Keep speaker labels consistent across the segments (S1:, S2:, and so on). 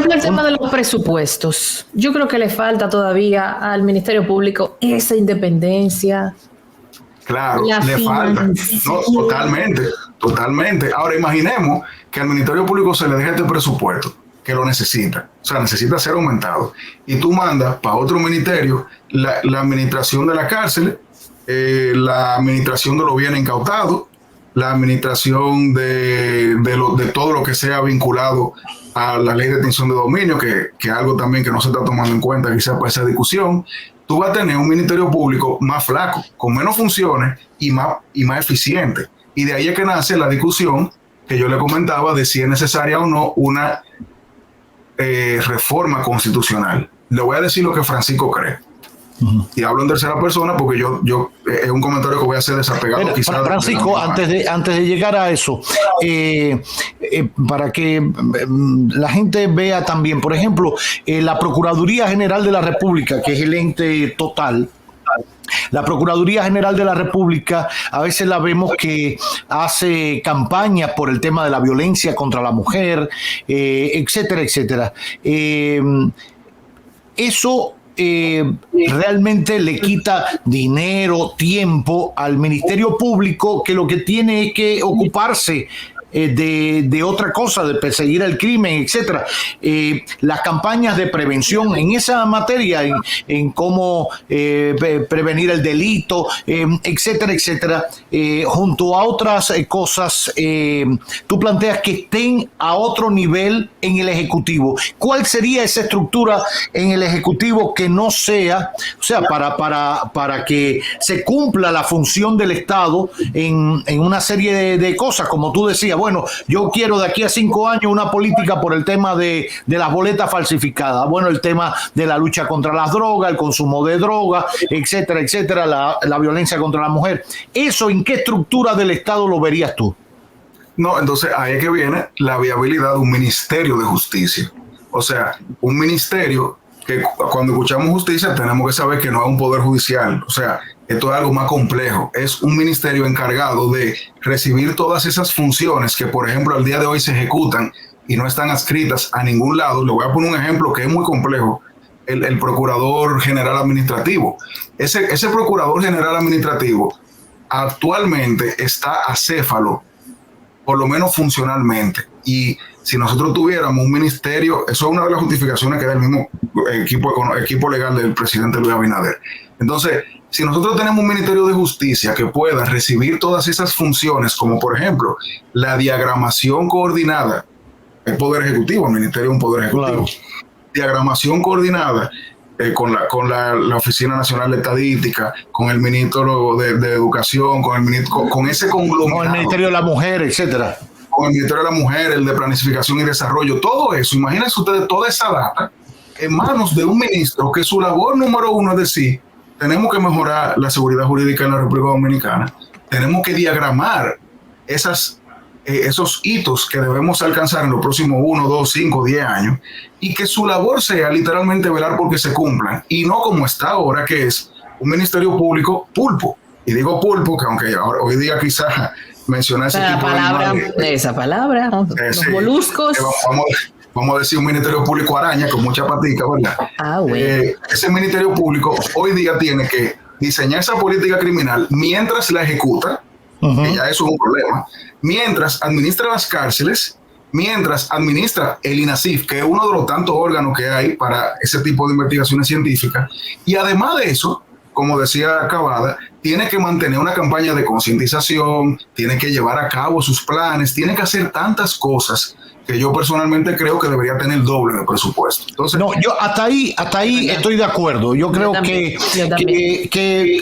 S1: Volviendo al tema de los presupuestos, yo creo que le falta todavía al Ministerio Público esa independencia.
S2: Claro, le falta. No, totalmente. Ahora imaginemos que al Ministerio Público se le deja este presupuesto, que lo necesita, o sea, necesita ser aumentado, y tú mandas para otro ministerio la administración de la cárcel, la administración de los bienes incautados, la administración de todo lo que sea vinculado a la ley de extinción de dominio, que es algo también que no se está tomando en cuenta quizás para esa discusión. Tú vas a tener un ministerio público más flaco, con menos funciones y más eficiente. Y de ahí es que nace la discusión que yo le comentaba de si es necesaria o no una reforma constitucional. Le voy a decir lo que Francisco cree. Y hablo en tercera persona porque yo es un comentario que voy a hacer desapegado.
S3: Quizás Francisco, antes de llegar a eso, para que la gente vea también, por ejemplo, la Procuraduría General de la República, que es el ente total. La Procuraduría General de la República a veces la vemos que hace campañas por el tema de la violencia contra la mujer, etcétera, etcétera. Eso realmente le quita dinero, tiempo al Ministerio Público, que lo que tiene es que ocuparse de otra cosa, de perseguir el crimen, etcétera. Las campañas de prevención en esa materia, en cómo prevenir el delito, etcétera, etcétera, junto a otras cosas, tú planteas que estén a otro nivel en el Ejecutivo. ¿Cuál sería esa estructura en el Ejecutivo que no sea, o sea, para que se cumpla la función del Estado en una serie de cosas, como tú decías? Bueno, yo quiero de aquí a 5 años una política por el tema de las boletas falsificadas, bueno, el tema de la lucha contra las drogas, el consumo de drogas, etcétera, etcétera, la violencia contra la mujer. ¿Eso en qué estructura del Estado lo verías tú?
S2: No, entonces ahí es que viene la viabilidad de un ministerio de justicia. O sea, un ministerio que cuando escuchamos justicia tenemos que saber que no es un poder judicial. O sea, esto es algo más complejo. Es un ministerio encargado de recibir todas esas funciones que, por ejemplo, al día de hoy se ejecutan y no están adscritas a ningún lado. Le voy a poner un ejemplo que es muy complejo. El Procurador General Administrativo. Ese Procurador General Administrativo actualmente está acéfalo, por lo menos funcionalmente. Y si nosotros tuviéramos un ministerio, eso es una de las justificaciones que da el mismo equipo legal del presidente Luis Abinader. Entonces, si nosotros tenemos un Ministerio de Justicia que pueda recibir todas esas funciones, como por ejemplo la diagramación coordinada, el Poder Ejecutivo, el Ministerio es un Poder Ejecutivo, claro. Diagramación coordinada con la Oficina Nacional de Estadística, con el Ministro de Educación, con ese conglomerado.
S3: Con el Ministerio de la Mujer, etcétera.
S2: Con el Ministerio de la Mujer, el de Planificación y Desarrollo, todo eso, imagínense ustedes toda esa data en manos de un ministro que su labor número uno es decir, tenemos que mejorar la seguridad jurídica en la República Dominicana, tenemos que diagramar esos hitos que debemos alcanzar en los próximos 1, 2, 5, 10 años, y que su labor sea literalmente velar porque se cumplan, y no como está ahora, que es un Ministerio Público pulpo. Y digo pulpo, que aunque hoy día quizás mencionar ese tipo
S1: esa palabra, los moluscos.
S2: Vamos a decir un Ministerio Público araña con mucha patica, ¿verdad?
S1: Bueno.
S2: Ese Ministerio Público hoy día tiene que diseñar esa política criminal mientras la ejecuta, que ya eso es un problema, mientras administra las cárceles, mientras administra el INASIF, que es uno de los tantos órganos que hay para ese tipo de investigaciones científicas, y además de eso, como decía Cavada, tiene que mantener una campaña de concientización, tiene que llevar a cabo sus planes, tiene que hacer tantas cosas que yo personalmente creo que debería tener el doble de presupuesto. Entonces,
S3: no, yo hasta ahí estoy de acuerdo. Yo creo que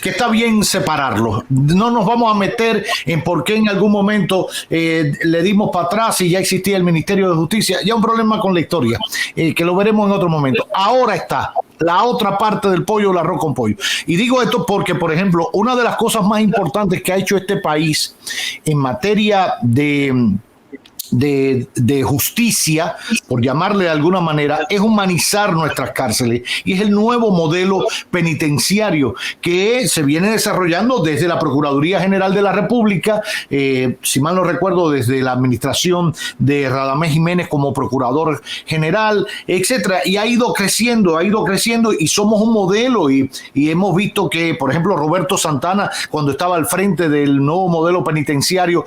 S3: está bien separarlo. No nos vamos a meter en por qué en algún momento le dimos para atrás y ya existía el Ministerio de Justicia. Ya un problema con la historia, que lo veremos en otro momento. Ahora está la otra parte del pollo, el arroz con pollo. Y digo esto porque, por ejemplo, una de las cosas más importantes que ha hecho este país en materia de de justicia, por llamarle de alguna manera, es humanizar nuestras cárceles y es el nuevo modelo penitenciario que se viene desarrollando desde la Procuraduría General de la República, si mal no recuerdo, desde la administración de Radamés Jiménez como Procurador General, etcétera, y ha ido creciendo y somos un modelo y hemos visto que, por ejemplo, Roberto Santana, cuando estaba al frente del nuevo modelo penitenciario,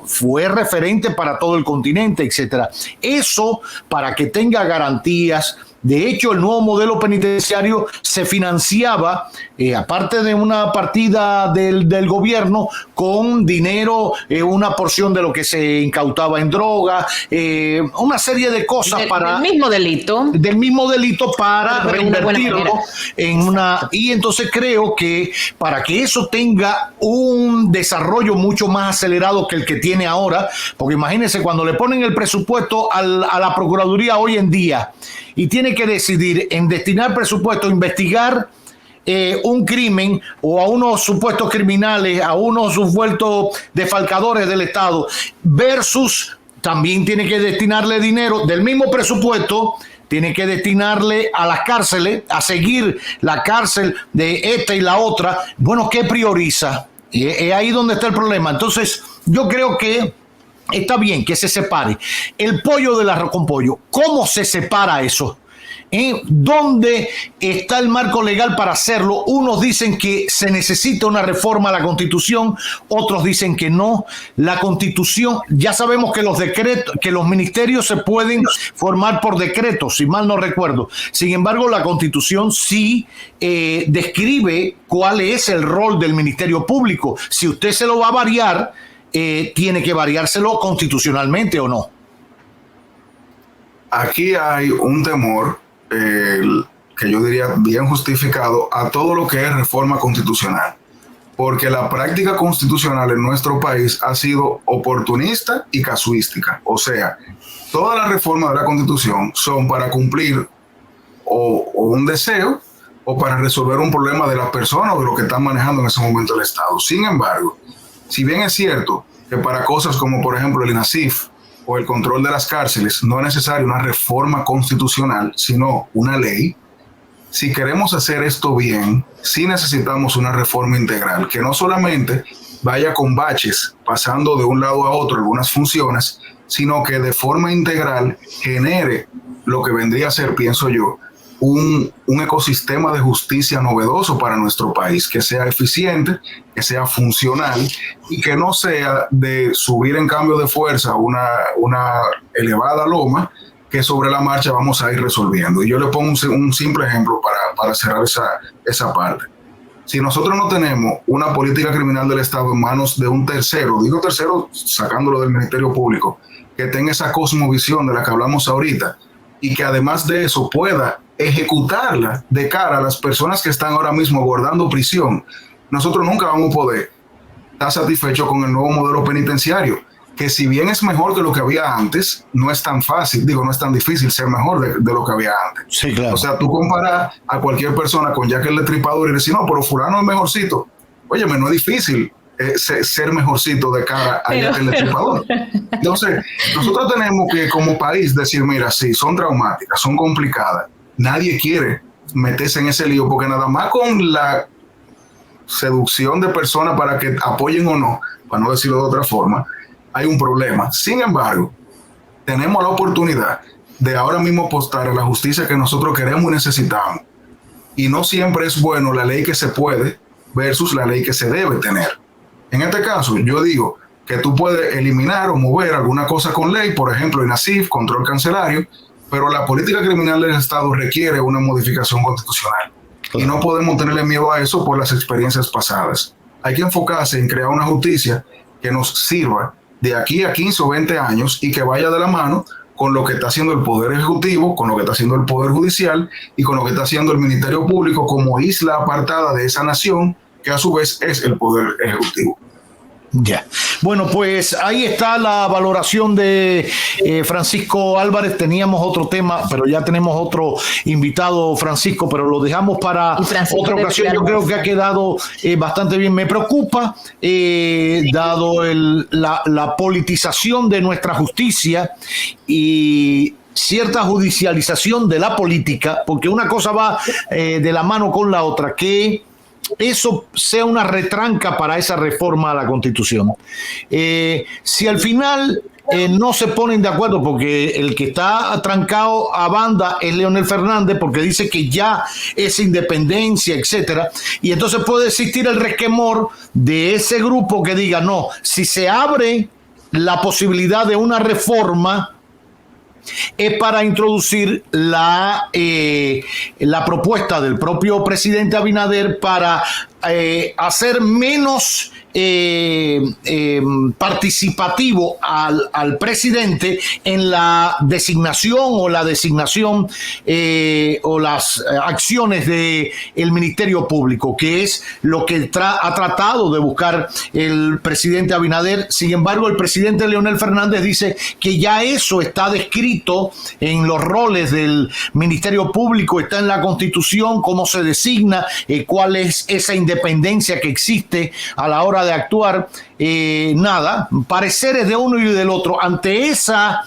S3: fue referente para todo el continente, etcétera. Eso para que tenga garantías. De hecho, el nuevo modelo penitenciario se financiaba, aparte de una partida del gobierno, con dinero, una porción de lo que se incautaba en droga, una serie de cosas
S1: del mismo delito.
S3: Del mismo delito para reinvertirlo en una... Y entonces creo que para que eso tenga un desarrollo mucho más acelerado que el que tiene ahora, porque imagínense cuando le ponen el presupuesto a la Procuraduría hoy en día, y tiene que decidir en destinar presupuesto a investigar un crimen o a unos supuestos criminales, a unos supuestos defalcadores del Estado, versus también tiene que destinarle dinero del mismo presupuesto, tiene que destinarle a las cárceles, a seguir la cárcel de esta y la otra. Bueno, ¿qué prioriza? Es ahí donde está el problema. Entonces, yo creo que está bien que se separe el pollo del arroz con pollo. ¿Cómo se separa eso? ¿Dónde está el marco legal para hacerlo? Unos dicen que se necesita una reforma a la Constitución, otros dicen que no. La Constitución, ya sabemos que los decretos, que los ministerios se pueden formar por decretos, si mal no recuerdo. Sin embargo, la Constitución sí describe cuál es el rol del Ministerio Público. Si usted se lo va a variar, tiene que variárselo constitucionalmente o no.
S2: Aquí hay un temor que yo diría bien justificado a todo lo que es reforma constitucional, porque la práctica constitucional en nuestro país ha sido oportunista y casuística. O sea, todas las reformas de la Constitución son para cumplir o un deseo o para resolver un problema de la persona o de lo que están manejando en ese momento el Estado. Sin embargo, si bien es cierto que para cosas como, por ejemplo, el INASIF o el control de las cárceles no es necesaria una reforma constitucional, sino una ley, si queremos hacer esto bien, sí necesitamos una reforma integral, que no solamente vaya con baches, pasando de un lado a otro algunas funciones, sino que de forma integral genere lo que vendría a ser, pienso yo, un ecosistema de justicia novedoso para nuestro país, que sea eficiente, que sea funcional y que no sea de subir en cambio de fuerza una elevada loma que sobre la marcha vamos a ir resolviendo. Y yo le pongo un simple ejemplo para cerrar esa parte. Si nosotros no tenemos una política criminal del Estado en manos de un tercero, digo tercero sacándolo del Ministerio Público, que tenga esa cosmovisión de la que hablamos ahorita y que además de eso pueda ejecutarla de cara a las personas que están ahora mismo guardando prisión, nosotros nunca vamos a poder estar satisfechos con el nuevo modelo penitenciario, que si bien es mejor que lo que había antes, no es tan fácil, no es tan difícil ser mejor de lo que había antes. Sí, claro. O sea, tú comparas a cualquier persona con Jack el Destripador y decir, no, pero fulano es mejorcito. Óyeme, no es difícil ser mejorcito de cara a Jack el Destripador. Entonces, nosotros tenemos que como país decir, mira, sí, son traumáticas, son complicadas. Nadie quiere meterse en ese lío porque nada más con la seducción de personas para que apoyen o no, para no decirlo de otra forma, hay un problema. Sin embargo, tenemos la oportunidad de ahora mismo apostar a la justicia que nosotros queremos y necesitamos. Y no siempre es bueno la ley que se puede versus la ley que se debe tener. En este caso, yo digo que tú puedes eliminar o mover alguna cosa con ley, por ejemplo, INASIF, control cancelario, pero la política criminal del Estado requiere una modificación constitucional. Y no podemos tenerle miedo a eso por las experiencias pasadas. Hay que enfocarse en crear una justicia que nos sirva de aquí a 15 o 20 años y que vaya de la mano con lo que está haciendo el Poder Ejecutivo, con lo que está haciendo el Poder Judicial y con lo que está haciendo el Ministerio Público como isla apartada de esa nación, que a su vez es el Poder Ejecutivo.
S3: Ya. Bueno, pues ahí está la valoración de Francisco Álvarez. Teníamos otro tema, pero ya tenemos otro invitado, Francisco, pero lo dejamos para otra ocasión. Yo creo que ha quedado bastante bien. Me preocupa, dado la politización de nuestra justicia y cierta judicialización de la política, porque una cosa va de la mano con la otra, que eso sea una retranca para esa reforma a la Constitución. Si al final no se ponen de acuerdo, porque el que está atrancado a banda es Leonel Fernández, porque dice que ya es independencia, etcétera, y entonces puede existir el resquemor de ese grupo que diga, no, si se abre la posibilidad de una reforma, es para introducir la propuesta del propio presidente Abinader para hacer menos participativo al presidente en la designación o la designación o las acciones del Ministerio Público, que es lo que ha tratado de buscar el presidente Abinader. Sin embargo, el presidente Leonel Fernández dice que ya eso está descrito en los roles del Ministerio Público, está en la Constitución, cómo se designa, cuál es esa independencia que existe a la hora de actuar. Nada, pareceres de uno y del otro. Ante esa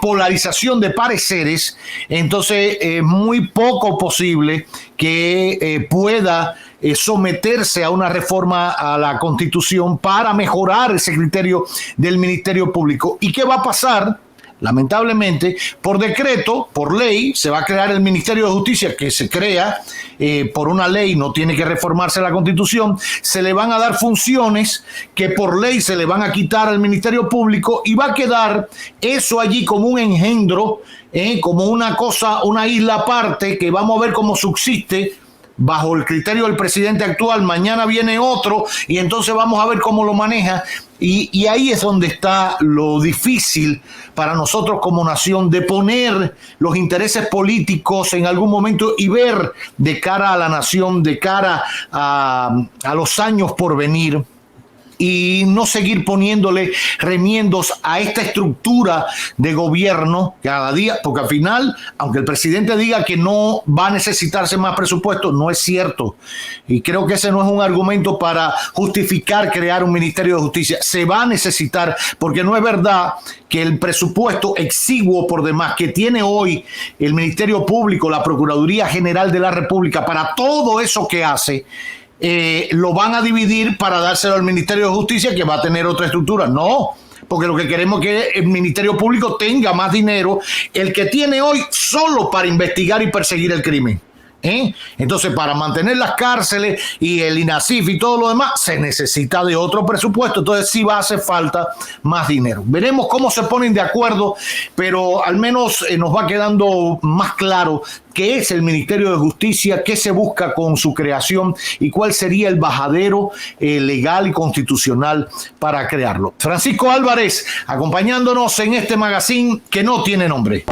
S3: polarización de pareceres, entonces es muy poco posible que pueda someterse a una reforma a la Constitución para mejorar ese criterio del Ministerio Público. ¿Y qué va a pasar? Lamentablemente, por decreto, por ley, se va a crear el Ministerio de Justicia, que se crea por una ley, no tiene que reformarse la Constitución. Se le van a dar funciones que por ley se le van a quitar al Ministerio Público y va a quedar eso allí como un engendro, como una cosa, una isla aparte que vamos a ver cómo subsiste bajo el criterio del presidente actual. Mañana viene otro y entonces vamos a ver cómo lo maneja. Y ahí es donde está lo difícil para nosotros como nación, de poner los intereses políticos en algún momento y ver de cara a la nación, de cara a los años por venir, y no seguir poniéndole remiendos a esta estructura de gobierno cada día, porque al final, aunque el presidente diga que no va a necesitarse más presupuesto, no es cierto. Y creo que ese no es un argumento para justificar crear un Ministerio de Justicia. Se va a necesitar, porque no es verdad que el presupuesto exiguo por demás que tiene hoy el Ministerio Público, la Procuraduría General de la República, para todo eso que hace, lo van a dividir para dárselo al Ministerio de Justicia, que va a tener otra estructura. No, porque lo que queremos es que el Ministerio Público tenga más dinero, el que tiene hoy, solo para investigar y perseguir el crimen. Entonces, para mantener las cárceles y el INASIF y todo lo demás, se necesita de otro presupuesto. Entonces sí va a hacer falta más dinero. Veremos cómo se ponen de acuerdo, pero al menos nos va quedando más claro qué es el Ministerio de Justicia, qué se busca con su creación y cuál sería el bajadero legal y constitucional para crearlo. Francisco Álvarez, acompañándonos en este magazine que no tiene nombre.